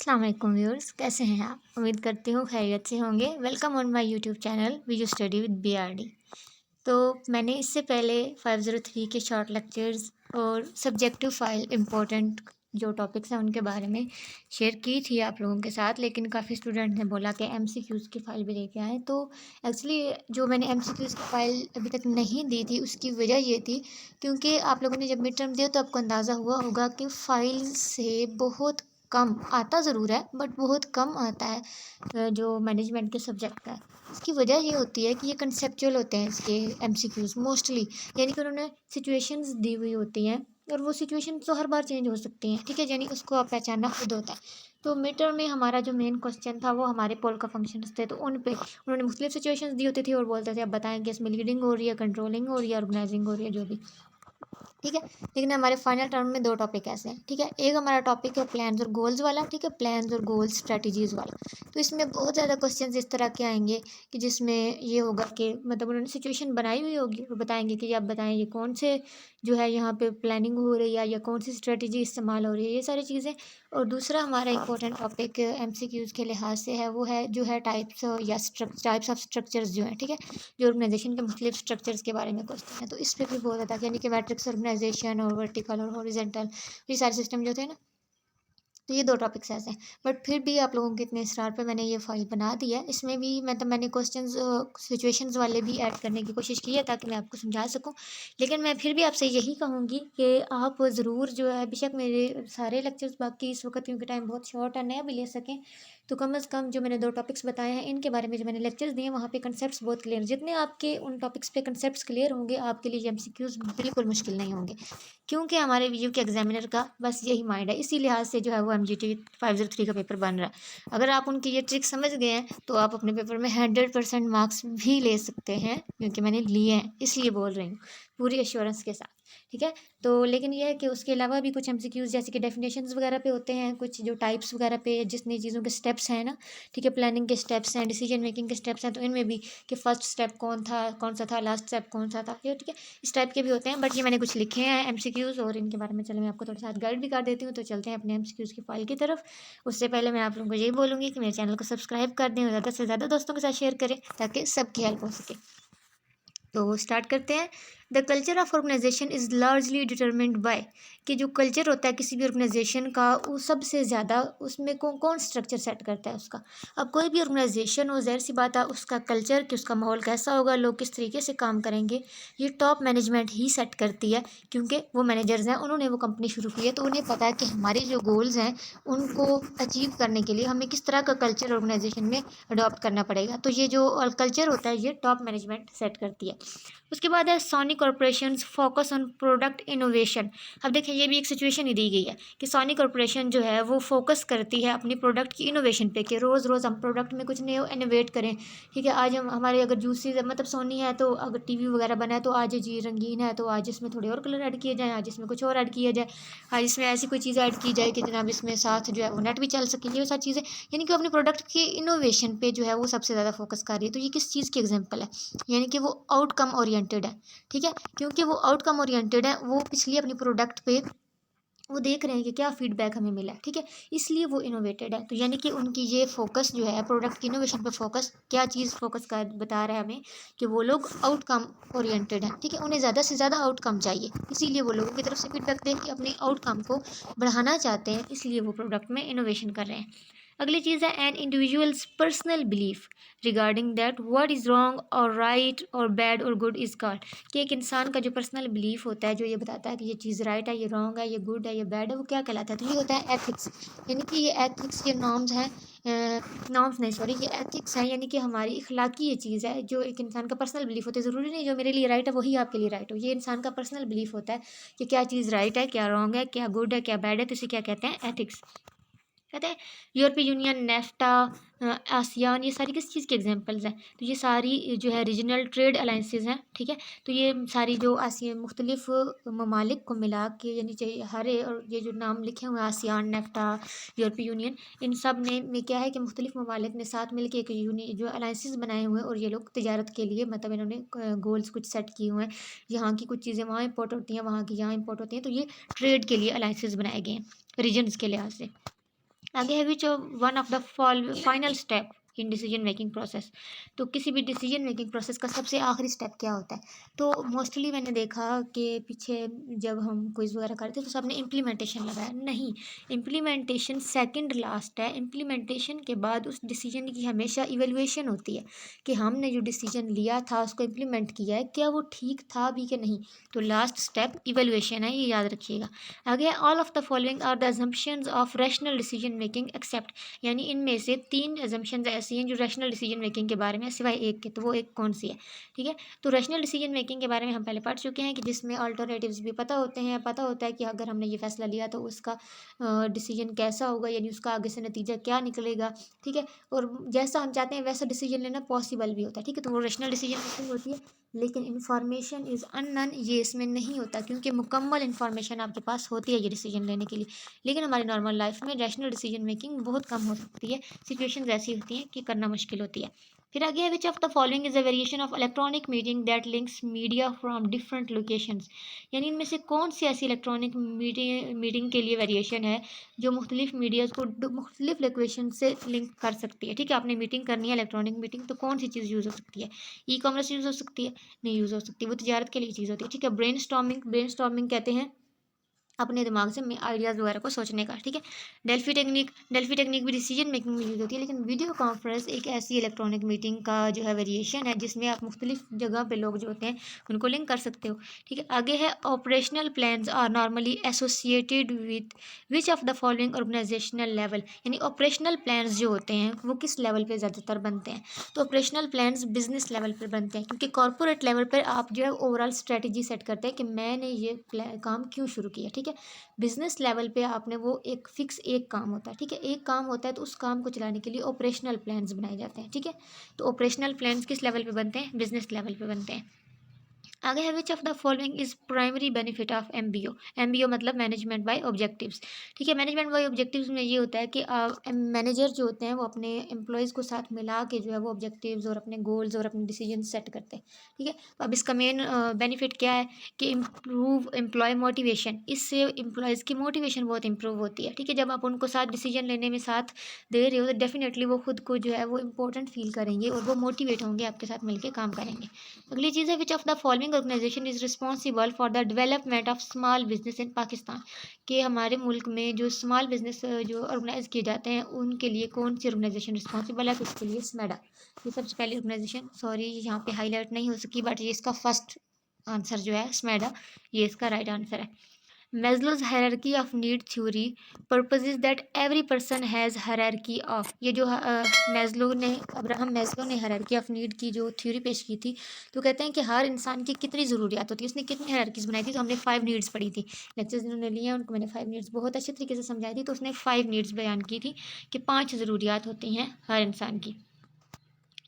अस्सलाम वालेकुम व्यूअर्स, कैसे हैं आप? उम्मीद करती हूँ खैरियत से होंगे। Welcome on my YouTube channel V U study with BRD. तो मैंने इससे पहले 503 के शॉर्ट लेक्चर्स और सब्जेक्टिव फाइल इम्पोर्टेंट जो टॉपिक्स हैं उनके बारे में शेयर की थी आप लोगों के साथ, लेकिन काफ़ी स्टूडेंट ने बोला कि एमसीक्यूज़ की फ़ाइल भी लेके आएँ। तो एक्चुअली जो मैंने एमसीक्यूज़ की फ़ाइल अभी तक नहीं दी थी उसकी वजह ये थी क्योंकि आप लोगों ने जब मिड टर्म दिया तो आपको अंदाज़ा हुआ होगा कि फ़ाइल से बहुत कम आता ज़रूर है बट बहुत कम आता है जो मैनेजमेंट के सब्जेक्ट का है। इसकी वजह ये होती है कि ये कंसेप्चुअल होते हैं इसके एमसीक्यूज़ मोस्टली, यानी कि उन्होंने सिचुएशंस दी हुई होती हैं और वो सिचुएशन तो हर बार चेंज हो सकती हैं, ठीक है, यानी उसको आप पहचानना खुद होता है। तो मिड टर्म में हमारा जो मेन क्वेश्चन था वो हमारे पोल का फंक्शंस थे, तो उन पे उन्होंने मुख्तलिफ सिचुएशंस दी होती थी और बोलते थे अब बताएं कि इसमें लीडिंग हो रही है, कंट्रोलिंग हो रही है, ऑर्गेनाइजिंग हो रही है, जो भी, ठीक है। लेकिन हमारे फाइनल टर्म में दो टॉपिक ऐसे हैं, ठीक है। एक हमारा टॉपिक है प्लान्स और गोल्स वाला, ठीक है, प्लान्स और गोल्स स्ट्रेटजीज वाला। तो इसमें बहुत ज़्यादा क्वेश्चंस इस तरह के आएंगे कि जिसमें ये होगा कि मतलब उन्होंने सिचुएशन बनाई हुई होगी और बताएंगे कि आप बताएं ये कौन से जो है यहाँ पे प्लानिंग हो रही है या कौन सी स्ट्रेटजी इस्तेमाल हो रही है, ये सारी चीज़ें। और दूसरा हमारा इंपॉर्टेंट टॉपिक एमसीक्यूज़ के लिहाज से है वो है जो है टाइप्स या टाइप्स ऑफ स्ट्रक्चर्स जो हैं, ठीक है, जो ऑर्गेनाइजेशन के मुख्तलिफ स्ट्रक्चर्स के बारे में क्वेश्चन है। तो इस पर भी बहुत ज़्यादा, यानी कि मैट्रिक्स ऑर्गेनाइजेशन और वर्टिकल और हॉरिजेंटल, ये सारे सिस्टम जो थे ना, तो ये दो टॉपिक्स ऐसे हैं। बट फिर भी आप लोगों के इतने इसरार पे मैंने ये फाइल बना दी है। इसमें भी मतलब मैंने क्वेश्चंस सिचुएशंस वाले भी ऐड करने की कोशिश की है ताकि मैं आपको समझा सकूं। लेकिन मैं फिर भी आपसे यही कहूँगी कि आप ज़रूर जो है, बेशक मेरे सारे लेक्चर्स बाकी इस वक्त क्योंकि टाइम बहुत शॉर्ट है नया भी ले सकें, तो कम से कम जो मैंने दो टॉपिक्स बताए हैं इनके बारे में जो मैंने लेक्चर्स दिए हैं वहाँ पे कंसेप्ट्स बहुत क्लियर, जितने आपके उन टॉपिक्स पे कंसेप्ट्स क्लियर होंगे आपके लिए एमसीक्यूज़ बिल्कुल मुश्किल नहीं होंगे, क्योंकि हमारे वीयू के एग्जामिनर का बस यही माइंड है। इसी लिहाज से जो है वो एमजीटी 503 का पेपर बन रहा है। अगर आप उनकी ये ट्रिक समझ गए हैं तो आप अपने पेपर में 100% मार्क्स भी ले सकते हैं, क्योंकि मैंने लिए हैं इसलिए बोल रही हूँ पूरी एश्योरेंस के साथ, ठीक है। तो लेकिन यह है कि उसके अलावा भी कुछ एमसीक्यूज़ जैसे कि डेफिनेशंस वगैरह पे होते हैं, कुछ जो टाइप्स वगैरह पे जितनी चीज़ों के स्टेप्स हैं ना, ठीक है, प्लानिंग के स्टेप्स हैं, डिसीजन मेकिंग के स्टेप्स हैं, तो इनमें भी कि फर्स्ट स्टेप कौन था, कौन सा था, लास्ट स्टेप कौन सा था, ये ठीक है, इस टाइप के भी होते हैं। बट ये मैंने कुछ लिखे हैं एमसीक्यूज़ और इनके बारे में चलो मैं आपको थोड़ा सा गाइड भी कर देती हूँ। तो चलते हैं अपने एमसीक्यूज़ की फाइल की तरफ। उससे पहले मैं आप लोगों को यही बोलूँगी कि मेरे चैनल को सब्सक्राइब कर दें और ज़्यादा से ज़्यादा दोस्तों के साथ शेयर करें ताकि सबकी हेल्प हो सके। तो स्टार्ट करते हैं। The culture of organisation is largely determined by, कि जो कल्चर होता है किसी भी ऑर्गेनाइजेशन का वो सबसे ज़्यादा उसमें कौन कौन स्ट्रक्चर सेट करता है उसका। अब कोई भी ऑर्गेनाइजेशन हो, ज़ाहिर सी बात है उसका कल्चर कि उसका माहौल कैसा होगा, लोग किस तरीके से काम करेंगे, ये टॉप मैनेजमेंट ही सेट करती है, क्योंकि वो मैनेजर्स हैं, उन्होंने वो कंपनी शुरू की है, तो उन्हें पता है कि हमारे जो गोल्स हैं उनको अचीव करने के लिए हमें किस तरह का कल्चर ऑर्गेनाइजेशन में अडॉप्ट करना पड़ेगा। तो ये जो कल्चर होता है ये टॉप मैनेजमेंट सेट करती है। उसके बाद है Sony corporation focus on product innovation. अब देखिए ये भी एक सिचुएशन ही दी गई है कि सोनी कॉरपोरेशन जो है वो फोकस करती है अपनी प्रोडक्ट की इनोवेशन पे, कि रोज़ रोज़ हम प्रोडक्ट में कुछ नया इनोवेट करें, ठीक है। आज हम हमारे अगर जूसेस मतलब सोनी है तो अगर टीवी वगैरह बना है तो आज जी रंगीन है तो आज इसमें थोड़े और कलर ऐड किए जाएँ, आज इसमें कुछ और ऐड किया जाए, आज इसमें ऐसी कोई चीज़ ऐड की जाए कि जनाब इसमें साथ जो है वो नेट भी चल सके, ये सारी चीज़ें, यानी कि अपनी प्रोडक्ट की इनोवेशन पे जो है वो सबसे ज़्यादा फोकस कर रही है। तो ये किस चीज़ की एग्जाम्पल है, यानी कि वो आउटकम ओरिएंटेड है, ठीक है। क्योंकि वो आउटकम ओरिएंटेड है, वो पिछली अपनी प्रोडक्ट पे वो देख रहे हैं कि क्या फीडबैक हमें मिला है, ठीक है, इसलिए वो इनोवेटेड है। तो यानी कि उनकी ये फोकस जो है प्रोडक्ट की इनोवेशन पे फोकस, क्या चीज़ फोकस कर बता रहा है हमें कि वो लोग आउटकम ओरिएंटेड है, ठीक है, उन्हें ज़्यादा से ज़्यादा आउटकम चाहिए, इसीलिए वो लोगों की तरफ से फीडबैक देख के अपने आउटकम को बढ़ाना चाहते हैं, इसलिए वो प्रोडक्ट में इनोवेशन कर रहे हैं। अगली चीज़ है an individual's personal belief regarding that what is wrong और राइट और बैड और गुड इज़ कॉल्ड, कि एक इंसान का जो पर्सनल बिलीफ होता है जो ये बताता है कि ये चीज़ राइट है, ये रॉन्ग है, ये गुड है, ये बैड है, वो क्या कहलाता है, तो ये होता है एथिक्स। यानी कि ये एथिक्स, ये नॉर्म्स हैं, नॉर्म्स नहीं सॉरी, ये एथिक्स हैं, यानी कि हमारी इखलाकी ये चीज़ है जो एक इंसान का पर्सनल बिलीफ होता है। ज़रूरी नहीं जो मेरे लिए राइट है वही आपके लिए राइट हो, ये इंसान का पर्सनल बिलीफ होता है कि क्या चीज़ राइट है, क्या रॉन्ग है, क्या गुड है, क्या बैड है, तो इसे क्या कहते हैं, एथिक्स कहते हैं। यूरोपीय यूनियन, नेफ्टा, आसियान, ये सारी किस चीज़ की एग्जांपल्स हैं, तो ये सारी जो है रीजनल ट्रेड अलाइंसेस हैं, ठीक है। तो ये सारी जो आसिया मुख्तलिफ ममालिक को मिला के, यानी चाहिए हर और ये जो नाम लिखे हुए हैं आसियान, नेफ्टा, यूरोपीय यूनियन, इन सब ने में क्या है कि मुख्तलिफ ममालिक ने साथ मिल के एक जो अलाइंसेस बनाए हुए हैं और ये लोग तिजारत के लिए मतलब इन्होंने गोल्स कुछ सेट किए हुए हैं, यहाँ की कुछ चीज़ें वहाँ इंपोर्ट होती हैं, वहाँ की यहाँ इंपोर्ट होती हैं, तो ये ट्रेड के लिए अलाइंसेस बनाए गए हैं रीजन्स के लिहाज से। आगे है which one of the final step in decision making process. तो किसी भी डिसीजन मेकिंग प्रोसेस का सबसे आखिरी स्टेप क्या होता है? तो मोस्टली मैंने देखा कि पीछे जब हम क्विज वगैरह करते तो सबने इम्प्लीमेंटेशन लगाया। नहीं, इम्प्लीमेंटेशन सेकंड लास्ट है। इम्प्लीमेंटेशन के बाद उस डिसीजन की हमेशा इवेलुएशन होती है कि हमने जो डिसीजन लिया था उसको इम्प्लीमेंट किया है, क्या वो ठीक था भी कि नहीं। तो लास्ट स्टेप इवेलुएशन है, ये याद रखिएगा। आगे all of the following are the assumptions of rational decision making except, यानी इनमें से 3 अजम्पशंस ऐसी हैं जो रैशनल डिसीजन मेकिंग के बारे में सिवाय एक के। तो वो एक कौन सी है? ठीक है, तो रैशनल डिसीजन मेकिंग के बारे में हम पहले पढ़ चुके हैं कि जिसमें अल्टरनेटिव्स भी पता होते हैं, पता होता है कि अगर हमने ये फैसला लिया तो उसका डिसीजन कैसा होगा, यानी उसका आगे से नतीजा क्या निकलेगा। ठीक है, और जैसा हम चाहते हैं वैसा डिसीजन लेना पॉसिबल भी होता है। ठीक है, तो वो रैशनल डिसीजन मेकिंग होती है। लेकिन इन्फॉर्मेशन इज़ अननोन, ये इसमें नहीं होता क्योंकि मुकम्मल इन्फॉर्मेशन आपके पास होती है ये डिसीजन लेने के लिए। लेकिन हमारी नॉर्मल लाइफ में रैशनल डिसीजन मेकिंग बहुत कम हो सकती है, सिचुएशंस ऐसी होती हैं कि करना मुश्किल होती है। फिर आगे है which of the following is a variation of electronic meeting that links media from different locations, यानी इनमें से कौन सी ऐसी इलेक्ट्रॉनिक मीटिंग के लिए वेरिएशन है जो मुख्तलिफ मीडियाज़ को मुख्तलिफ लोकेशन से लिंक कर सकती है। ठीक है, आपने मीटिंग करनी है इलेक्ट्रॉनिक मीटिंग, तो कौन सी चीज़ यूज़ हो सकती है? ई कॉमर्स यूज़ हो सकती है? नहीं यूज़ हो सकती, वो तजारत के लिए चीज़ होती है। ठीक है, ब्रेन स्टॉर्मिंग कहते हैं अपने दिमाग से आइडियाज़ वगैरह को सोचने का। ठीक है, डेल्फी टेक्निक भी डिसीजन मेकिंग में यूज़ होती है। लेकिन वीडियो कॉन्फ्रेंस एक ऐसी इलेक्ट्रॉनिक मीटिंग का जो है वेरिएशन है जिसमें आप मुख्तलिफ जगह पे लोग जो होते हैं उनको लिंक कर सकते हो। ठीक है, आगे है operational plans are normally associated with which of the following organisational level, यानी ऑपरेशनल प्लान्स जो होते हैं वो किस लेवल पे ज़्यादातर बनते हैं? तो ऑपरेशनल प्लान्स बिजनेस लेवल पर बनते हैं, क्योंकि कॉर्पोरेट लेवल पर आप जो है ओवरऑल स्ट्रेटजी सेट करते हैं कि मैंने ये काम क्यों शुरू किया। ठीक है, बिजनेस लेवल पे आपने वो एक फिक्स एक काम होता है। ठीक है, एक काम होता है तो उस काम को चलाने के लिए ऑपरेशनल प्लान्स बनाए जाते हैं। ठीक है, तो ऑपरेशनल प्लान्स किस लेवल पे बनते हैं? बिजनेस लेवल पे बनते हैं। आगे है which of the following is primary benefit of MBO. MBO मतलब मैनेजमेंट बाय ऑब्जेक्टिव्स। ठीक है, मैनेजमेंट बाय ऑब्जेक्टिव्स में ये होता है कि मैनेजर जो होते हैं वो अपने एम्प्लॉयज़ को साथ मिला के जो है वो ऑब्जेक्टिव्स और अपने गोल्स और अपने डिसीजन सेट करते हैं। ठीक है, तो अब इसका मेन बेनिफिट क्या है कि इम्प्रूव एम्प्लॉय मोटिवेशन, इससे एम्प्लॉयज़ की मोटिवेशन बहुत इंप्रूव होती है। ठीक है, जब आप उनको साथ डिसीजन लेने में साथ दे रहे हो तो डेफिनेटली वो खुद को जो है वो इंपॉर्टेंट फील करेंगे और वो मोटिवेट होंगे, आपके साथ मिलकर काम करेंगे। अगली चीज़ है which of the following organisation is responsible for the development of small business in Pakistan, कि हमारे मुल्क में जो स्मॉल बिजनेस जो ऑर्गेनाइज किए जाते हैं उनके लिए कौन सी ऑर्गेनाइजेशन रिस्पॉन्सिबल है? तो इसके लिए स्मेडा, ये सबसे पहली ऑर्गेनाइजेशन, सॉरी यहाँ पे हाईलाइट नहीं हो सकी बट ये इसका फर्स्ट आंसर जो है स्मेडा, ये इसका राइट आंसर है। Maslow's hierarchy of need theory proposes that every person has hierarchy of, ये जो मैस्लो ने अब्राहम मैस्लो ने hierarchy of need की जो थ्योरी पेश की थी, तो कहते हैं कि हर इंसान की कितनी ज़रूरियात होती है। उसने कितनी हायरार्कीज़ बनाई थी, तो हमने 5 नीड्स पढ़ी थी। लेक्चर्स जिन्होंने लिए हैं उनको मैंने 5 नीड्स बहुत अच्छे तरीके से समझाई थी। तो उसने 5 नीड्स बयान की थी कि 5 ज़रूरियात होती हैं हर इंसान की।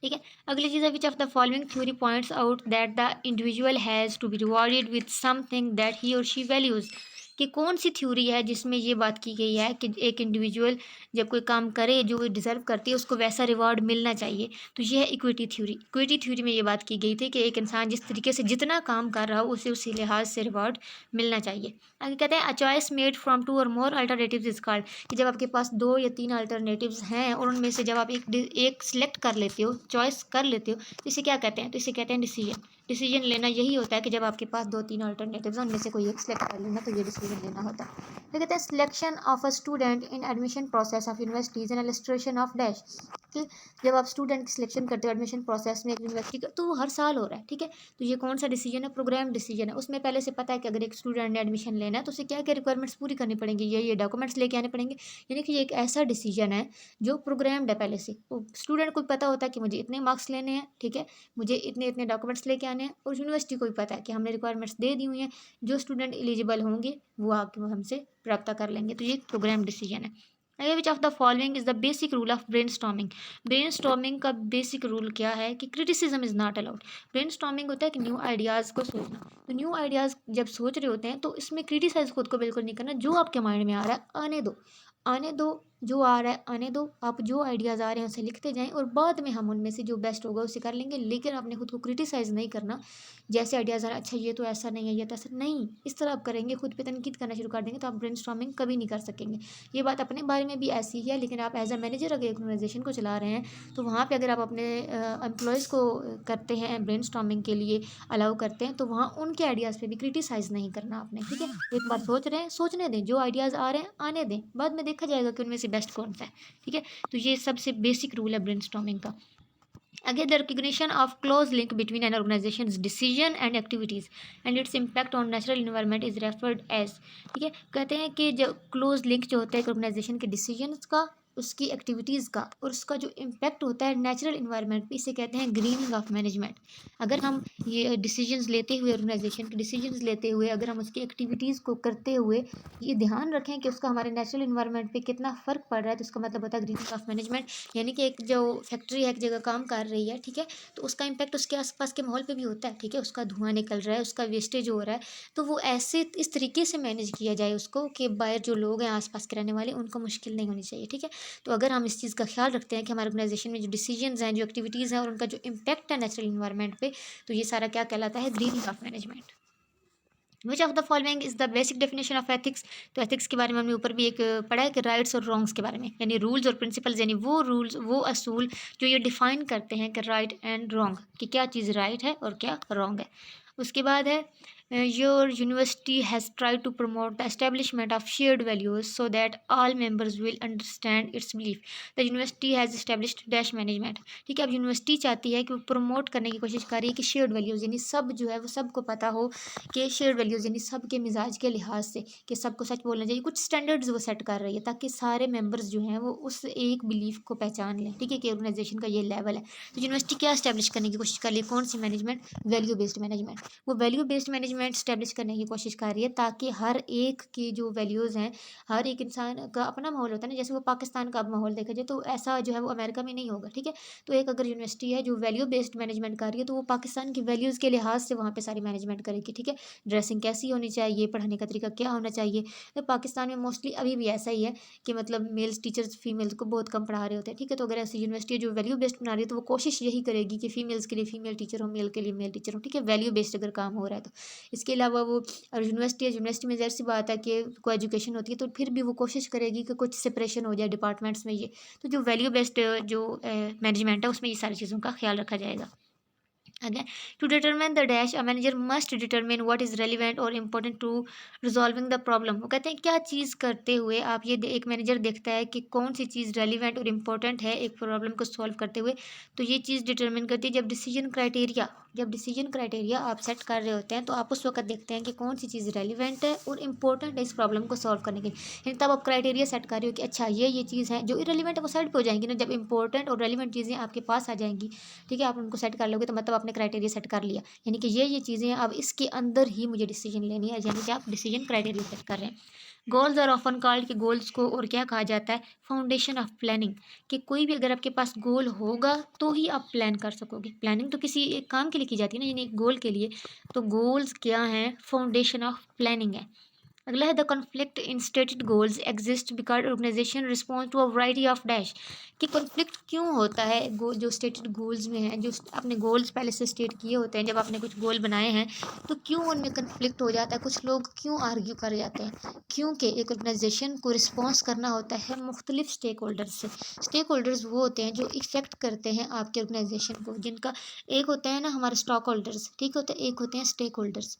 ठीक है, अगली चीज़ है which of the following theory points out that the individual has to be rewarded with something that he और शी वैल्यूज़, कि कौन सी थ्योरी है जिसमें ये बात की गई है कि एक इंडिविजुअल जब कोई काम करे जो वो डिज़र्व करती है उसको वैसा रिवॉर्ड मिलना चाहिए। तो ये है इक्विटी थ्योरी। इक्विटी थ्योरी में ये बात की गई थी कि एक इंसान जिस तरीके से जितना काम कर रहा हो उसे उसी लिहाज से रिवॉर्ड मिलना चाहिए। आगे कहते हैं अ चॉइस मेड फ्रॉम 2 और मोर अल्टरनेटिव्स इज कॉल्ड, कि जब आपके पास 2 या 3 अल्टरनेटिव्स हैं और उनमें से जब आप एक सिलेक्ट कर लेते हो, चॉइस कर लेते हो, तो इसे क्या कहते हैं? तो इसे कहते हैं डिसीजन। डिसीजन लेना यही होता है कि जब आपके पास 2-3 अल्टरनेटिव्स हैं उनमें से कोई एक सिलेक्ट कर लेना, तो ये डिसीजन लेना होता है। फिर कहते हैं selection of a student in admission process of university is an illustration of dash, कि जब आप स्टूडेंट की सिलेक्शन करते हो एडमिशन प्रोसेस में एक यूनिवर्सिटी का, तो वो हर साल हो रहा है। ठीक है, तो ये कौन सा डिसीजन है? प्रोग्राम डिसीजन है। उसमें पहले से पता है कि अगर एक स्टूडेंट ने एडमिशन लेना है तो उसे क्या क्या रिक्वायरमेंट्स पूरी करनी पड़ेंगी, ये डॉक्यूमेंट्स लेके आने पड़ेंगे। यानी कि ये एक ऐसा डिसीजन है जो प्रोग्राम्ड है पहले से। तो स्टूडेंट को पता होता है कि मुझे इतने मार्क्स लेने हैं, ठीक है, मुझे इतने इतने डॉक्यूमेंट्स लेके आने हैं, और यूनिवर्सिटी को भी पता है कि हमने रिक्वायरमेंट्स दे दी हुई हैं, जो स्टूडेंट एलिजिबल होंगे वो आके हमसे प्राप्त कर लेंगे। तो ये प्रोग्राम डिसीजन है। अगर विच of the following is the basic rule of brain storming का बेसिक रूल क्या है? कि criticism is not allowed. Brain storming होता है कि न्यू आइडियाज़ को सोचना। तो न्यू आइडियाज़ जब सोच रहे होते हैं तो इसमें क्रिटिसाइज खुद को बिल्कुल नहीं करना। जो आपके माइंड में आ रहा है आने दो, आने दो, जो आ रहा है आने दो, आप जो आइडियाज़ आ रहे हैं उसे लिखते जाएँ और बाद में हम उनमें से जो बेस्ट होगा उसे कर लेंगे, लेकिन आपने खुद को क्रिटिसाइज़ नहीं करना। जैसे आइडियाज़ आ रहा है, अच्छा ये तो ऐसा नहीं है, ये तो ऐसा नहीं, इस तरह आप करेंगे, खुद पे तनकीद करना शुरू कर देंगे तो आप ब्रेनस्टॉर्मिंग कभी नहीं कर सकेंगे। ये बात अपने बारे में भी ऐसी ही है, लेकिन आप एज़ अ मैनेजर अगर एक ऑर्गेनाइजेशन को चला रहे हैं, तो वहाँ पे अगर आप अपने एम्प्लॉयज़ को करते हैं ब्रेनस्टॉर्मिंग के लिए अलाउ करते हैं, तो वहाँ उनके आइडियाज़ पे भी क्रिटिसाइज़ नहीं करना आपने, ठीक है? एक बार सोच रहे हैं, सोचने दें, जो आइडियाज़ आ रहे हैं आने दें, बाद में देखा जाएगा कि उनमें से बेस्ट कौन सा है, ठीक है? तो ये सबसे बेसिक रूल है ब्रेनस्टॉर्मिंग का। Again, the recognition of close link between an organization's decision and activities and its impact on natural environment is referred as, ठीक है, कहते हैं कि जो क्लोज लिंक जो होता है एक ऑर्गेनाइजेशन के डिसीजंस का, उसकी एक्टिविटीज़ का और उसका जो इम्पैक्ट होता है नेचुरल इन्वायरमेंट पे, इसे कहते हैं ग्रीनिंग ऑफ मैनेजमेंट। अगर हम ये डिसीजंस लेते हुए, ऑर्गेनाइजेशन के डिसीजंस लेते हुए, अगर हम उसकी एक्टिविटीज़ को करते हुए ये ध्यान रखें कि उसका हमारे नेचुरल इन्वायरमेंट पे कितना फ़र्क पड़ रहा है, तो इसका मतलब होता है ग्रीनिंग ऑफ मैनेजमेंट। यानी कि एक जो फैक्ट्री है, एक जगह काम कर रही है, ठीक है, तो उसका इम्पैक्ट उसके आसपास के माहौल पे भी होता है, ठीक है, उसका धुआं निकल रहा है, उसका वेस्टेज हो रहा है, तो वो ऐसे इस तरीके से मैनेज किया जाए उसको कि बाहर जो लोग हैं आसपास के रहने वाले, उनको मुश्किल नहीं होनी चाहिए, ठीक है। तो अगर हम इस चीज़ का ख्याल रखते हैं कि हमारे ऑर्गेनाइजेशन में जो डिसीजंस हैं, जो एक्टिविटीज़ हैं और उनका जो इम्पैक्ट है नेचुरल इन्वायरमेंट पे, तो ये सारा क्या कहलाता है, grinning of management. Which of the following is the basic definition of ethics. तो एथिक्स के बारे में हमने ऊपर भी एक पढ़ा है कि राइट्स और रॉन्ग्स के बारे में, यानी रूल्स और प्रिंसिपल्स, यानी वो रूल्स, वो असूल जो ये डिफाइन करते हैं कि राइट एंड रॉन्ग, कि क्या चीज़ राइट है और क्या रॉन्ग है। उसके बाद है your university has try to promote the establishment of shared values so that all members will understand its belief. The university has established dash management, ठीक है। अब यूनिवर्सिटी चाहती है कि वो प्रमोट करने की कोशिश कर रही है कि शेयर्ड वैल्यूज़, यानी सब जो है वो सबको पता हो कि शेयर्ड वैल्यूज़, यानी सबके मिजाज के लिहाज से कि सबको सच बोलना चाहिए, कुछ स्टैंडर्ड्स वो सेट कर रही है ताकि सारे मेंबर्स जो हैं वो उस एक बिलीफ को पहचान लें, ठीक है, कि ऑर्गेनाइजेशन का ये लेवल है। तो यूनिवर्सिटी क्या स्टैब्लिश करने की कोशिश कर रही है, कौन सी मैनेजमेंट, वैल्यू बेस्ड मैनेजमेंट। वो वैल्यू बेस्ड मैनेजमेंट स्टैब्लिश करने की कोशिश कर रही है ताकि हर एक की जो वैल्यूज़ हैं, हर एक इंसान का अपना माहौल होता है ना, जैसे वो पाकिस्तान का अब माहौल देखा जाए तो ऐसा जो है वो अमेरिका में नहीं होगा, ठीक है। तो एक अगर यूनिवर्सिटी है जो वैल्यू बेस्ड मैनेजमेंट कर रही है, तो वो पाकिस्तान की वैल्यूज़ के लिहाज से वहाँ पे सारी मैनेजमेंट करेगी, ठीक है। ड्रेसिंग कैसी होनी चाहिए, पढ़ाने का तरीका क्या होना चाहिए। तो पाकिस्तान में मोस्टली अभी भी ऐसा ही है कि मतलब मेल्स टीचर्स फीमेल्स को बहुत कम पढ़ा रहे होते हैं, ठीक है। तो अगर ऐसी यूनिवर्सिटी जो वैल्यू बेस्ड बना रही है, तो वो कोशिश यही करेगी कि फीमेल्स के लिए फीमेल टीचर हो, मेल के लिए मेल टीचर हो, ठीक है, वैल्यू बेस्ड अगर काम हो रहा है तो। इसके अलावा वो और यूनिवर्सिटी है, यूनिवर्सिटी में ज़ाहिर सी बात है कि को एजुकेशन होती है, तो फिर भी वो कोशिश करेगी कि कुछ सेपरेशन हो जाए डिपार्टमेंट्स में ये। तो जो वैल्यू बेस्ड जो मैनेजमेंट है उसमें ये सारी चीज़ों का ख्याल रखा जाएगा। Again, to determine the dash, a manager must determine what is relevant or important to resolving the problem। वो कहते हैं क्या चीज़ करते हुए आप ये एक मैनेजर देखता है कि कौन सी चीज़ रेलिवेंट और इम्पोर्टेंट है एक प्रॉब्लम को सॉल्व करते हुए। तो ये चीज़ डिटरमिन करती है जब डिसीजन क्राइटेरिया आप सेट कर रहे होते हैं, तो आप उस वक्त देखते हैं कि कौन सी चीज़ रेलिवेंट है और इम्पोर्टेंट है इस प्रॉब्लम को सॉल्व करने के लिए। यानी तब आप क्राइटेरिया सेट कर रहे हो कि अच्छा ये चीज़ है, जो इरेलीवेंट है वो साइड पे हो जाएंगी ना, जब इंपॉर्टेंट और रेलिवेंट चीज़ें आपके पास आ जाएंगी, ठीक है, आप उनको सेट कर लोगे तो मतलब आपने क्राइटेरिया सेट कर लिया, यानी कि ये चीज़ें हैं, अब इसके अंदर ही मुझे डिसीजन लेनी है, यानी कि आप डिसीजन क्राइटेरिया सेट कर रहे हैं। गोल्स आर ऑफन कॉल्ड, कि गोल्स को और क्या कहा जाता है, फाउंडेशन ऑफ प्लानिंग। कि कोई भी अगर आपके पास गोल होगा तो ही आप प्लान कर सकोगे। प्लानिंग तो किसी एक काम के लिए की जाती है ना, यानी एक गोल के लिए। तो गोल्स क्या हैं, फाउंडेशन ऑफ प्लानिंग है। अगला है the conflict in stated goals exist because organisation response to a variety of dash. कि कॉन्फ्लिक्ट क्यों होता है जो स्टेटेड गोल्स में है, जो आपने गोल्स पहले से स्टेट किए होते हैं, जब आपने कुछ गोल बनाए हैं तो क्यों उनमें कन्फ्लिक्ट हो जाता है, कुछ लोग क्यों आर्ग्यू कर जाते हैं। क्योंकि एक ऑर्गेनाइजेशन को रिस्पॉन्स करना होता है मुख्तलिफ स्टेक होल्डर्स से। स्टेक होल्डर्स वो होते हैं जो इफ़ेक्ट करते हैं आपके ऑर्गेनाइजेशन को, जिनका एक होता है ना हमारे स्टॉक होल्डर्स, ठीक होते हैं, एक होते हैं स्टेक होल्डर्स।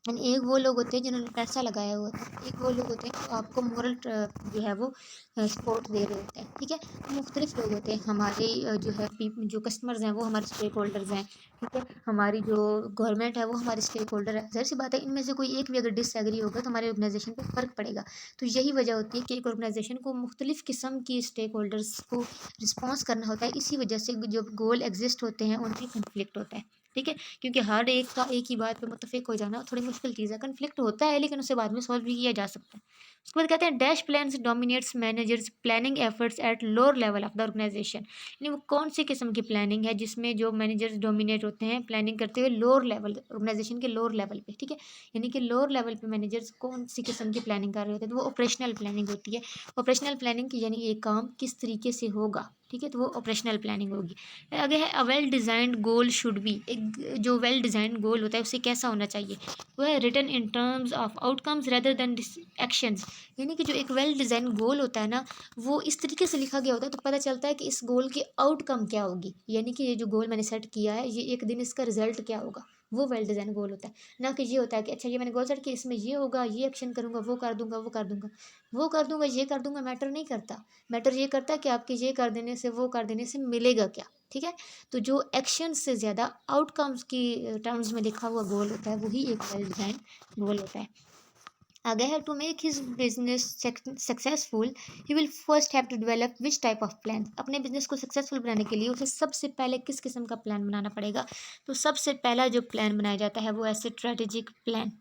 एंड एक वो लोग होते हैं जिन्होंने पैसा लगाया हुआ होता है, एक वो लोग होते हैं जो आपको मोरल जो है वो सपोर्ट दे रहे होते हैं, ठीक है। तो मुख्तलिफ लोग होते हैं हमारे जो है जो कस्टमर्स हैं वो हमारे स्टेक होल्डर्स हैं, ठीक है। हमारी जो गवर्नमेंट है वो हमारे स्टेक होल्डर है। ज़ाहिर सी बात है इनमें से कोई एक भी अगर डिसएग्री होगा तो हमारे ऑर्गेनाइजेशन पे फ़र्क पड़ेगा। तो यही वजह होती है कि एक ऑर्गेनाइजेशन को मुख्तलिफ किस्म की स्टेक होल्डर्स को रिस्पॉन्स करना होता है, इसी वजह से जो गोल एग्जिस्ट होते हैं उनकी कन्फ्लिक्ट होता है। ठीक है, क्योंकि हर एक का एक ही बात पे मुत्तफ़िक हो जाना थोड़ी मुश्किल चीज़ है। कॉन्फ्लिक्ट होता है लेकिन उसे बाद में सॉल्व भी किया जा सकता है। उसके बाद कहते हैं dash plans dominates managers planning efforts at lower level of the organisation. यानी वो कौन सी किस्म की प्लानिंग है जिसमें जो मैनेजर्स डोमिनेट होते हैं प्लानिंग करते हुए लोअर लेवल ऑर्गेनाइजेशन के लोअर लेवल पे, ठीक है। यानी कि लोअर लेवल पे मैनेजर्स कौन सी किस्म की प्लानिंग कर रहे होते हैं, तो वो ऑपरेशनल प्लानिंग होती है। ऑपरेशनल प्लानिंग की यानी ये काम किस तरीके से होगा, ठीक है, तो वो ऑपरेशनल प्लानिंग होगी। आगे है a well designed goal should be. एक जो वेल डिज़ाइंड गोल होता है उसे कैसा होना चाहिए, वो है written in terms of outcomes rather than actions. यानी कि जो एक वेल डिज़ाइन गोल होता है ना, वो इस तरीके से लिखा गया होता है तो पता चलता है कि इस गोल की आउटकम क्या होगी, यानी कि ये जो गोल मैंने सेट किया है ये एक दिन इसका रिजल्ट क्या होगा, वो वेल डिज़ाइन गोल होता है। ना कि ये होता है कि अच्छा ये मैंने गोल सेट किया, इसमें ये होगा, ये एक्शन करूँगा, वो कर दूंगा, वो कर दूंगा, वो कर दूंगा, ये कर दूंगा, मैटर नहीं करता। मैटर ये करता है कि आपके ये कर देने से, वो कर देने से मिलेगा क्या, ठीक है। तो जो एक्शन से ज़्यादा आउटकम्स की टर्म्स में लिखा हुआ गोल होता है वही एक वेल डिज़ाइन गोल होता है। आगे है to make his business successful he will first have to develop which type of plan. अपने बिजनेस को सक्सेसफुल बनाने के लिए उसे सबसे पहले किस किस्म का प्लान बनाना पड़ेगा, तो सबसे पहला जो प्लान बनाया जाता है वो है स्ट्रेटेजिक प्लान,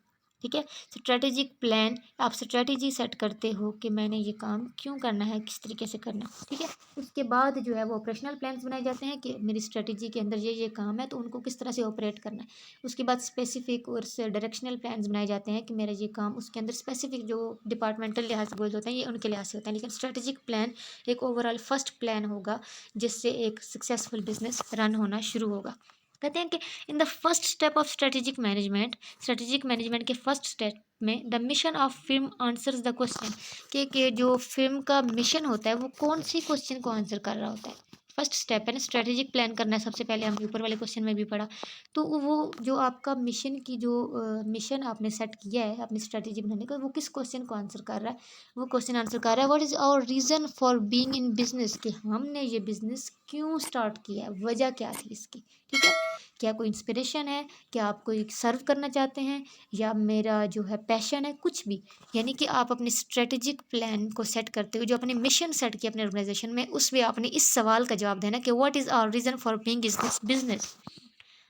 ठीक है। स्ट्रेटेजिक प्लान, आप स्ट्रेटेजी सेट करते हो कि मैंने ये काम क्यों करना है, किस तरीके से करना है, ठीक है। उसके बाद जो है वो ऑपरेशनल प्लान्स बनाए जाते हैं कि मेरी स्ट्रेटेजी के अंदर ये काम है तो उनको किस तरह से ऑपरेट करना है। उसके बाद स्पेसिफिक और डायरेक्शनल प्लान्स बनाए जाते हैं कि मेरा ये काम उसके अंदर स्पेसिफिक जो डिपार्टमेंटल लिहाज से गोल्स होते हैं ये उनके लिहाज से होता है। लेकिन स्ट्रेटेजिक प्लान एक ओवरऑल फर्स्ट प्लान होगा जिससे एक सक्सेसफुल बिजनेस रन होना शुरू होगा। कहते हैं कि in the first step of strategic management के फर्स्ट स्टेप में the mission of film answers the question, कि जो फिल्म का मिशन होता है वो कौन सी क्वेश्चन को आंसर कर रहा होता है। फर्स्ट स्टेप है ना, स्ट्रेटेजिक प्लान करना है सबसे पहले, हमने ऊपर वाले क्वेश्चन में भी पढ़ा। तो वो जो आपका मिशन की जो मिशन आपने सेट किया है अपनी स्ट्रेटेजी बनाने का, वो किस क्वेश्चन को आंसर कर रहा है, वो क्वेश्चन आंसर कर रहा है what is our reason for being in business, कि हमने ये बिजनेस क्यों स्टार्ट किया है, वजह क्या थी इसकी, ठीक है। क्या कोई इंस्पिरेशन है, क्या आप कोई सर्व करना चाहते हैं, या मेरा जो है पैशन है, कुछ भी। यानी कि आप अपने स्ट्रेटेजिक प्लान को सेट करते हुए जो अपने मिशन सेट किया अपने ऑर्गेनाइजेशन में, उसमें आपने इस सवाल का जवाब देना कि what is our reason for being is this business.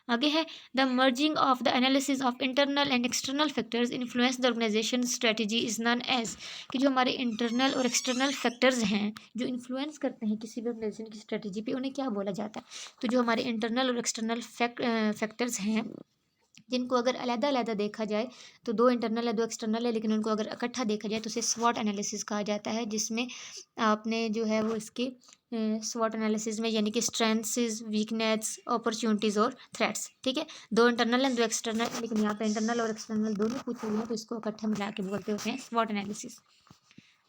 आगे है the merging of the analysis of internal and external factors influence the organization strategy is known as, कि जो हमारे इंटरनल और एक्सटर्नल फैक्टर्स हैं जो इन्फ्लुएंस करते हैं किसी भी ऑर्गेनाइजेशन की स्ट्रेटजी पे, उन्हें क्या बोला जाता है। तो जो हमारे इंटरनल और एक्सटर्नल फैक्टर्स हैं जिनको अगर अलग-अलग देखा जाए तो 2 इंटरनल है, 2 एक्सटर्नल है, लेकिन उनको अगर इकट्ठा देखा जाए तो उसे स्वॉट एनालिसिस कहा जाता है, जिसमें आपने जो है वो इसके स्वॉट एनालिसिस में यानी कि स्ट्रेंथ्स, वीकनेस, अपॉर्च्युनिटीज़ और थ्रेट्स, ठीक है। 2 इंटरनल एंड 2 एक्सटर्नल, लेकिन यहाँ पे इंटरनल और एक्सटर्नल दोनों पूछे हुए हैं तो इसको इकट्ठा मिला के बोलते होते हैं स्वॉट एनालिसिस।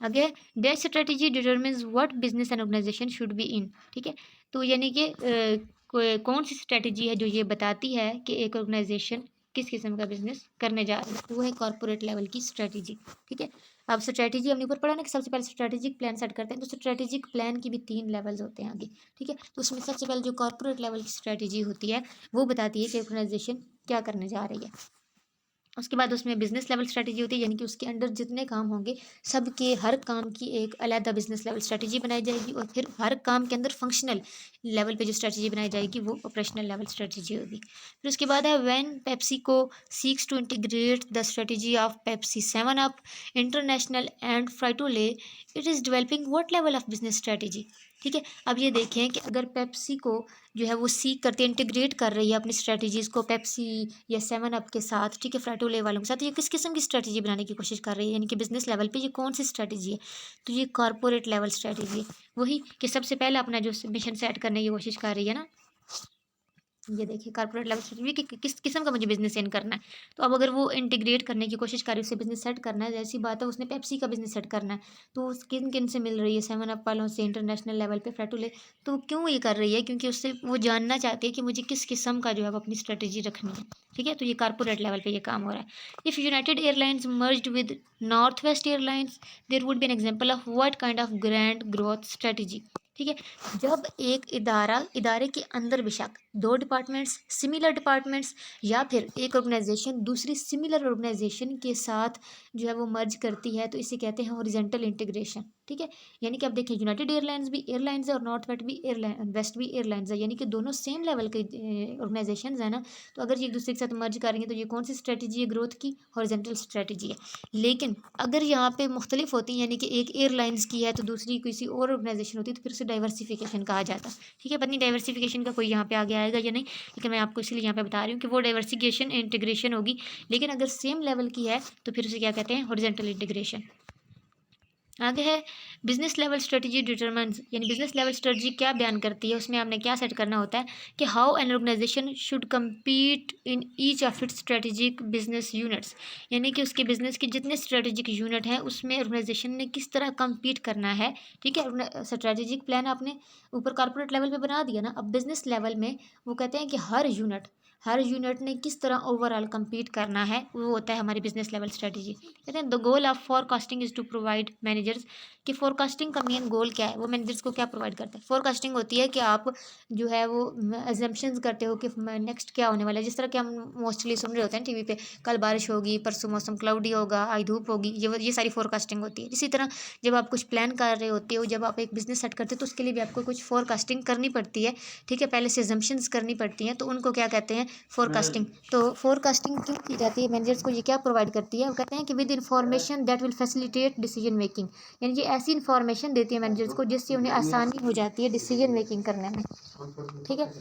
आगे that strategy determines what business and organization should be in, ठीक है। तो यानी कि कौन सी स्ट्रेटजी है जो ये बताती है कि एक ऑर्गेनाइजेशन किस किस्म का बिजनेस करने जा रही है, तो वो है कॉर्पोरेट लेवल की स्ट्रेटजी, ठीक है। अब स्ट्रेटजी हमने ऊपर पढ़ा ना कि सबसे पहले स्ट्रेटेजिक प्लान सेट करते हैं, तो स्ट्रेटेजिक प्लान की भी 3 लेवल्स होते हैं आगे, ठीक है। तो उसमें सबसे पहले जो कॉर्पोरेट लेवल की स्ट्रेटजी होती है वो बताती है कि ऑर्गेनाइजेशन क्या करने जा रही है। उसके बाद उसमें बिजनेस लेवल स्ट्रेटजी होती है, यानी कि उसके अंडर जितने काम होंगे सबके हर काम की एक अलग बिजनेस लेवल स्ट्रेटजी बनाई जाएगी, और फिर हर काम के अंदर फंक्शनल लेवल पे जो स्ट्रेटजी बनाई जाएगी वो ऑपरेशनल लेवल स्ट्रेटजी होगी। फिर उसके बाद है when PepsiCo seeks to integrate the strategy of Pepsi 7 up international and Frito Lay, it is developing what level of business strategy, ठीक है। अब ये देखें कि अगर पेप्सी को जो है वो सीख करते इंटीग्रेट कर रही है अपनी स्ट्रेटजीज़ को पेप्सी या 7 अप के साथ, ठीक है, फ्राइटोले वालों के साथ, ये किस किस्म की स्ट्रेटजी बनाने की कोशिश कर रही है, यानी कि बिजनेस लेवल पे ये कौन सी स्ट्रेटजी है, तो ये कॉर्पोरेट लेवल स्ट्रेटजी है। वही कि सबसे पहले अपना जो मिशन सेट करने की कोशिश कर रही है ना, ये देखिए कॉर्पोरेट लेवल स्ट्रेटजी कि किस किस्म का मुझे बिजनेस इन करना है। तो अब अगर वो इंटीग्रेट करने की कोशिश कर रही है, उसे बिजनेस सेट करना है, ऐसी बात है उसने पेप्सी का बिजनेस सेट करना है, तो किन किन से मिल रही है 7 अप वालों से, इंटरनेशनल लेवल पे फ्रेटोले। तो क्यों ये कर रही है, क्योंकि उससे वो जानना चाहती है कि मुझे किस किस्म का जो है वो अपनी स्ट्रेटजी रखनी है, ठीक है। तो ये कॉर्पोरेट लेवल पे ये काम हो रहा है। If United Airlines merged with Northwest Airlines there would be an example of what kind of grand growth strategy, ठीक है। जब एक इदारे के अंदर बेशक 2 डिपार्टमेंट्स, सिमिलर डिपार्टमेंट्स, या फिर एक ऑर्गेनाइजेशन दूसरी सिमिलर ऑर्गेनाइजेशन के साथ जो है वो मर्ज करती है, तो इसे कहते हैं हॉरिजॉन्टल इंटीग्रेशन, ठीक है। यानी कि आप देखें यूनाइटेड एयरलाइंस भी एयरलाइंस है और नॉर्थ वेस्ट भी एयरलाइंस है, यानी कि दोनों सेम लेवल के ऑर्गेनाइजेशन है ना। तो अगर ये एक दूसरे के साथ मर्ज करेंगे तो ये कौन सी स्ट्रेटजी है ग्रोथ की, हॉरिजॉन्टल स्ट्रेटजी है। लेकिन अगर यहाँ पे मुख्तलिफ होती है, यानी कि एक एयरलाइंस की है तो दूसरी किसी और ऑर्गेनाइजेशन होती है, तो फिर उसे डाइवर्सिफिकेशन कहा जाता है। ठीक है, पता नहीं डाइवर्सिफिकेशन का कोई यहाँ पे आगे आएगा या नहीं, लेकिन मैं आपको इसलिए यहाँ पे बता रही हूँ कि वो डाइवर्सिफिकेशन इंटीग्रेशन होगी। लेकिन अगर सेम लेवल की है तो फिर उसे क्या कहते हैं, हॉरिजॉन्टल इंटीग्रेशन। आगे है बिजनेस लेवल स्ट्रेटजी डिटरमाइंस, यानी बिजनेस लेवल स्ट्रेटजी क्या बयान करती है, उसमें आपने क्या सेट करना होता है कि how an organization should compete in each of its strategic business units, यानी कि उसके बिजनेस के जितने स्ट्रेटेजिक यूनिट हैं उसमें ऑर्गेनाइजेशन ने किस तरह कम्पीट करना है। ठीक है, स्ट्रेटेजिक प्लान आपने ऊपर कॉर्पोरेट लेवल पे बना दिया ना, अब बिजनेस लेवल में वो कहते हैं कि हर यूनिट ने किस तरह ओवरऑल कम्पीट करना है, वो होता है हमारी बिजनेस लेवल स्ट्रेटजी। कहते हैं the goal of forecasting is to provide managers, कि फोरकास्टिंग का मेन गोल क्या है, वो मैनेजर्स को क्या प्रोवाइड करता है। फोरकास्टिंग होती है कि आप जो है वो एजम्पशंस करते हो कि नेक्स्ट क्या होने वाला है, जिस तरह कि हम मोस्टली सुन रहे होते हैं टीवी पे, कल बारिश होगी, परसों मौसम क्लाउडी होगा, आज धूप होगी, ये सारी फोरकास्टिंग होती है। इसी तरह जब आप कुछ प्लान कर रहे होते हो, जब आप एक बिजनेस सेट करते हो तो उसके लिए भी आपको कुछ फोरकास्टिंग करनी पड़ती है। ठीक है, पहले से एजम्पशंस करनी पड़ती हैं, तो उनको क्या कहते हैं, फोरकास्टिंग। तो फोरकास्टिंग क्यों की जाती है, मैनेजर्स को ये क्या प्रोवाइड करती है, वो कहते हैं कि with information that will facilitate decision making, यानी कि ऐसी इंफॉर्मेशन देती है मैनेजर्स को जिससे उन्हें आसानी हो जाती है डिसीजन मेकिंग करने में। ठीक है,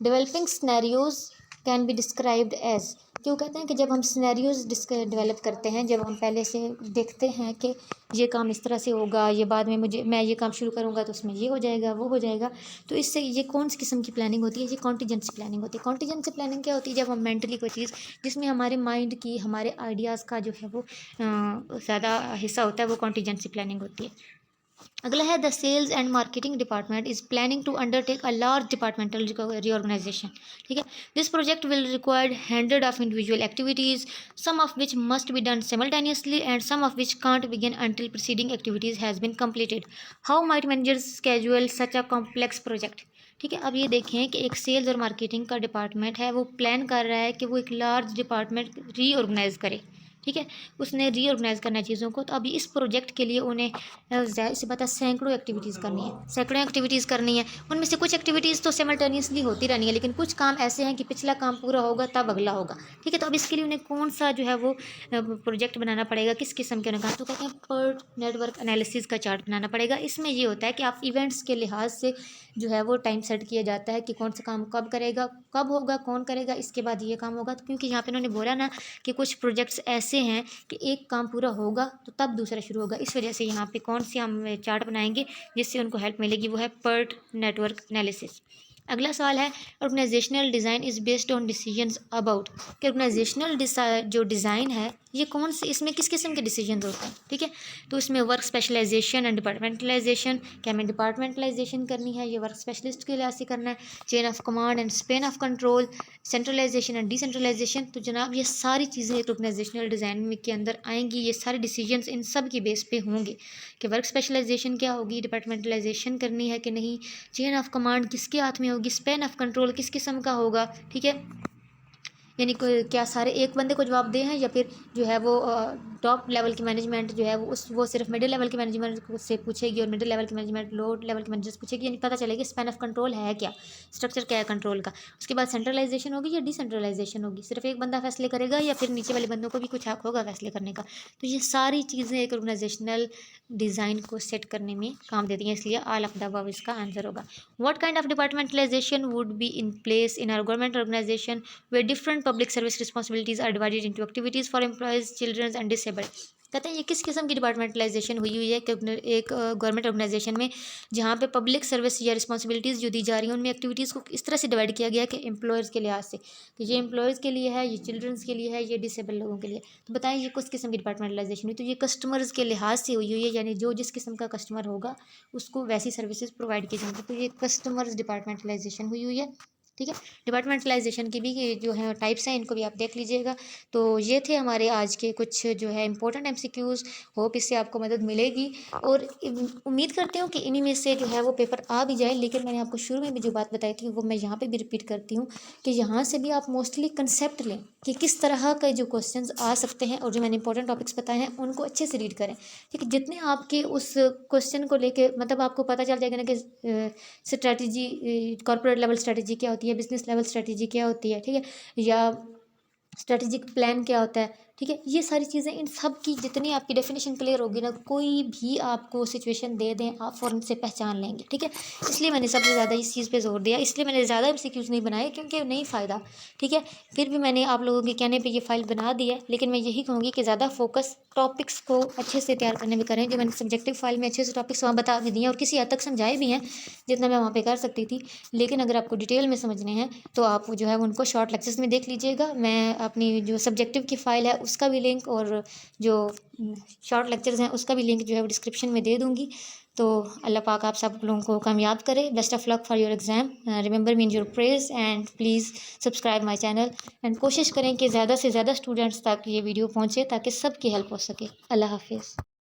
developing scenarios can be described as, क्यों कहते हैं कि जब हम सिनेरियोज डेवलप करते हैं, जब हम पहले से देखते हैं कि ये काम इस तरह से होगा, ये बाद में मैं ये काम शुरू करूँगा तो उसमें ये हो जाएगा, वो हो जाएगा, तो इससे ये कौन सी किस्म की प्लानिंग होती है, ये कॉन्टीजेंसी प्लानिंग होती है। कॉन्टीजेंसी प्लानिंग क्या होती है, जब हम मेंटली कोई चीज़ जिसमें हमारे माइंड की, हमारे आइडियाज़ का जो है वो ज़्यादा हिस्सा होता है, वो कॉन्टीजेंसी प्लानिंग होती है। अगला है the sales and marketing department is planning to undertake a large departmental reorganization। ठीक है, this project will require hundred of individual activities, some of which must be done simultaneously and some of which can't begin until preceding activities has been completed. How might managers schedule such a complex project? ठीक है, अब ये देखें कि एक sales और marketing का department है, वो प्लान कर रहा है कि वो एक लार्ज डिपार्टमेंट रीऑर्गेनाइज करे। ठीक है, उसने रीऑर्गेनाइज करना है चीज़ों को, तो अभी इस प्रोजेक्ट के लिए उन्हें ज़ाहिर सी बात है सैकड़ों एक्टिविटीज़ करनी है, सैकड़ों एक्टिविटीज़ करनी है। उनमें से कुछ एक्टिविटीज़ तो सिमल्टेनियसली होती रहनी है, लेकिन कुछ काम ऐसे हैं कि पिछला काम पूरा होगा तब अगला होगा। ठीक है, तो अब इसके लिए उन्हें कौन सा जो है वो प्रोजेक्ट बनाना पड़ेगा, किस किस्म के उन्हें कहा, तो कहते हैं PERT नेटवर्क एनालिसिस का चार्ट बनाना पड़ेगा। इसमें ये होता है कि आप इवेंट्स के लिहाज से जो है वो टाइम सेट किया जाता है कि कौन सा काम कब करेगा, कब होगा, कौन करेगा, इसके बाद ये काम होगा। तो क्योंकि यहाँ पे उन्होंने बोला ना कि कुछ प्रोजेक्ट्स ऐसे हैं कि एक काम पूरा होगा तो तब दूसरा शुरू होगा, इस वजह से यहाँ पे कौन सी हम चार्ट बनाएंगे जिससे उनको हेल्प मिलेगी, वो है PERT नेटवर्क एनालिसिस। अगला सवाल है organizational design is based on decisions about, कि ऑर्गेनाइजेशनल जो डिज़ाइन है ये कौन से, इसमें किस किस्म के डिसीजंस होते हैं। ठीक है, तो इसमें वर्क स्पेशलाइजेशन एंड डिपार्टमेंटलाइजेशन, क्या हमें डिपार्टमेंटलाइजेशन करनी है, ये वर्क स्पेशलिस्ट के लिहाज से करना है, chain of command and span of control, centralization and decentralization. तो जनाब ये सारी चीज़ें एक ऑर्गेनाइजेशनल डिज़ाइन में के अंदर आएंगी, ये सारे डिसीजंस इन सब की बेस पे होंगे कि वर्क स्पेशलाइजेशन क्या होगी, डिपार्टमेंटलाइजेशन करनी है कि नहीं, चेन ऑफ कमांड किसके हाथ में होगी, स्पेन ऑफ कंट्रोल किस किस्म का होगा। ठीक है, यानी कोई क्या सारे एक बंदे को जवाब दे हैं या फिर जो है वो टॉप लेवल की मैनेजमेंट जो है वो सिर्फ मिडिल लेवल के मैनेजमेंट से पूछेगी और मिडिल लेवल की मैनेजमेंट लो लेवल के मैनेजर से पूछेगी, यानी पता चलेगा स्पैन ऑफ कंट्रोल है क्या, स्ट्रक्चर क्या है कंट्रोल का। उसके बाद सेंट्रलाइजेशन होगी या डिसेंट्रलाइजेशन होगी, सिर्फ एक बंदा फैसले करेगा या फिर नीचे वाले बंदों को भी कुछ हक होगा फैसले करने का। तो ये सारी चीज़ें एक ऑर्गेनाइजेशनल डिज़ाइन को सेट करने में काम देती हैं, इसलिए ऑल ऑफ द अबव इसका आंसर होगा। What kind of departmentalization would be in place in our government organization where different public service responsibilities are divided into activities for employees, children and disabled। कहते हैं ये किस किस्म की departmentalisation हुई हुई है कि एक गवर्नमेंट ऑर्गेनाइजेशन में जहाँ पे पब्लिक सर्विस या रिस्पॉन्सिबिलिटीज़ जो दी जा रही हैं उनमें एक्टिविटीज़ को इस तरह से डिवाइड किया गया है कि एम्प्लॉयज़ के लिहाज से कि ये एम्प्लॉयज़ के लिए है, ये चिल्ड्रंस के लिए है, ये डिसेबल लोगों के लिए। तो बताएं ये किस किस्म की डिपार्टमेंटलाइजेशन हुई, तो ये कस्टमर्स के लिहाज से हुई हुई है, यानी जो जिस किस्म का कस्टमर होगा उसको वैसी सर्विसेज प्रोवाइड की जाएंगी, तो ये कस्टमर्स डिपार्टमेंटलाइजेशन हुई हुई है। ठीक है। डिपार्टमेंटलाइजेशन की भी जो है टाइप्स हैं, इनको भी आप देख लीजिएगा। तो ये थे हमारे आज के कुछ जो है इंपॉर्टेंट MCQs। होप इससे आपको मदद मिलेगी और उम्मीद करती हूँ कि इन्हीं में से जो है वो पेपर आ भी जाए। लेकिन मैंने आपको शुरू में भी जो बात बताई थी वो मैं यहाँ पे भी रिपीट करती हूँ कि यहाँ से भी आप मोस्टली कंसेप्ट लें कि किस तरह के जो क्वेश्चंस आ सकते हैं, और जो मैंने इंपॉर्टेंट टॉपिक्स बताए हैं उनको अच्छे से रीड करें। ठीक है, जितने आपके उस क्वेश्चन को लेके मतलब आपको पता चल जाएगा ना कि स्ट्रैटेजी, कॉर्पोरेट लेवल स्ट्रैटेजी क्या होती है, बिजनेस लेवल स्ट्रैटेजी क्या होती है, ठीक है, या स्ट्रेटेजिक प्लान क्या होता है, ठीक है, ये सारी चीज़ें, इन सब की जितनी आपकी डेफिनेशन क्लियर होगी ना, कोई भी आपको सिचुएशन दे दें आप फ़ौरन से पहचान लेंगे। ठीक है, इसलिए मैंने सबसे ज़्यादा इस चीज़ पे जोर दिया, इसलिए मैंने ज़्यादा MCQs नहीं बनाए क्योंकि नहीं फ़ायदा। ठीक है, फिर भी मैंने आप लोगों के कहने पे ये फ़ाइल बना दी है, लेकिन मैं यही कहूँगी कि ज़्यादा फोकस टॉपिक्स को अच्छे से तैयार करने में करें। जो मैंने सब्जेक्टिव फाइल में अच्छे से टॉपिक्स वहाँ बता भी दिए और किसी हद तक समझाए भी हैं जितना मैं वहाँ पे कर सकती थी। लेकिन अगर आपको डिटेल में समझने हैं तो आप जो है उनको शॉर्ट लेक्चर्स में देख लीजिएगा। मैं अपनी जो सब्जेक्टिव की फ़ाइल है उसका भी लिंक और जो शॉर्ट लेक्चर्स हैं उसका भी लिंक जो है वो डिस्क्रिप्शन में दे दूँगी। तो अल्लाह पाक आप सब लोगों को कामयाब करे। Best of luck for your exam. Remember me in your prayers and please subscribe my channel and कोशिश करें कि ज़्यादा से ज़्यादा स्टूडेंट्स तक ये वीडियो पहुँचे ताकि सबकी हेल्प हो सके। अल्लाह हाफिज़।